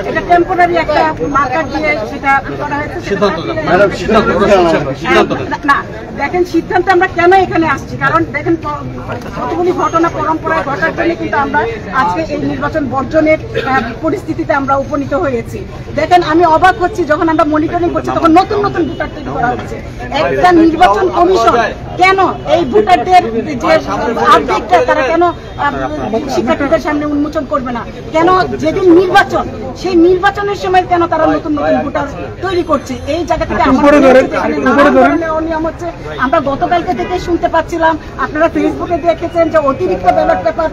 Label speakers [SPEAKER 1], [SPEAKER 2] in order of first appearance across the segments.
[SPEAKER 1] এটা টেম্পোরারি একটা মার্কার দিয়ে সেটা করা হয়েছে। না দেখেন, সিদ্ধান্ত আমরা কেন এখানে আসছি, কারণ দেখেন কতগুলি ঘটনা পরম্পরায় ঘটার জন্য কিন্তু আমরা আজকে এই নির্বাচন বর্জনের পরিস্থিতিতে আমরা উপনীত হয়েছি। দেখেন আমি অবাক হচ্ছি, যখন আমরা মনিটরিং করছি তখন নতুন নতুন ভোটার তৈরি করা হচ্ছে। একটা নির্বাচন কমিশন কেন এই ভোটারদের যে আপডেটটা তারা কেন শিক্ষার্থীদের সামনে উন্মোচন করবে না? কেন যেদিন নির্বাচন সেই নির্বাচনের সময় কেন তারা নতুন নতুন ভোটার তৈরি করছে? এই জায়গা থেকে অনিয়ম হচ্ছে। আমরা গতকালকে থেকে শুনতে পাচ্ছিলাম, আপনারা ফেসবুকে দেখেছেন যে অতিরিক্ত ব্যালট পেপার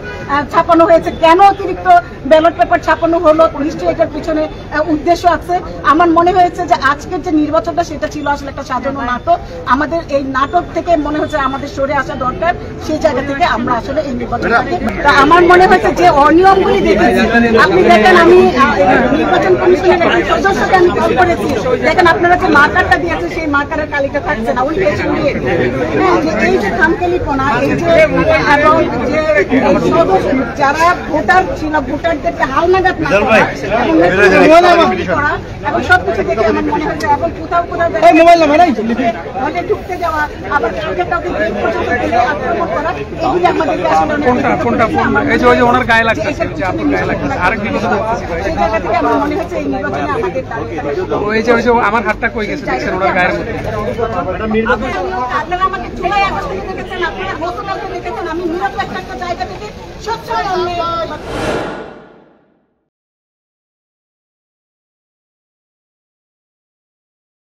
[SPEAKER 1] ছাপানো হয়েছে। কেন অতিরিক্ত ব্যালট পেপার ছাপানো হলো? নিশ্চয়ই এটার পিছনে উদ্দেশ্য আছে। আমার মনে হয়েছে যে আজকের যে নির্বাচনটা সেটা ছিল আসলে একটা সাজানো নাটক। আমাদের এই নাটক থেকে মনে হচ্ছে আমাদের সরে আসা দরকার। সেই জায়গা থেকে আমরা আসলে এই নির্বাচনটাকে, আমার মনে হয়েছে যে অনিয়মগুলি দেখেছি। আপনি দেখেন, আমি নির্বাচন কমিশনের একটি সদস্যকে আমি কল করেছি, দেখেন আপনারা যে মার্কারটা দিয়েছে সেই মার্কারের কালিটা থাকছে না, ওই পেছন দিয়ে। এই যে খামখেলিপনা, এই যে এবং যে যারা ভোটার ছিল ভোটারদেরকে হালনাগাদ না করা এবং সবকিছু দেখে আমার মনে হচ্ছে, এবং কোথাও কোথাও ঢুকতে যাওয়া, আবার কাউকে কাউকে আক্রমণ করা, এগুলি আমাদেরকে আসলে ওনার গায়ে লাগছে। সেই জায়গা থেকে আমার মনে হচ্ছে এই নির্বাচনে আমাদের
[SPEAKER 2] আমার হাতটা কই গেছে দেখছেন ওনার গায়ের মধ্যে।
[SPEAKER 1] আপনারা আমাকে জুলাই আগস্টে দেখেছেন, আপনারা গতকালকে দেখেছেন, আমি নিরপেক্ষ একটা জায়গা থেকে সবসময়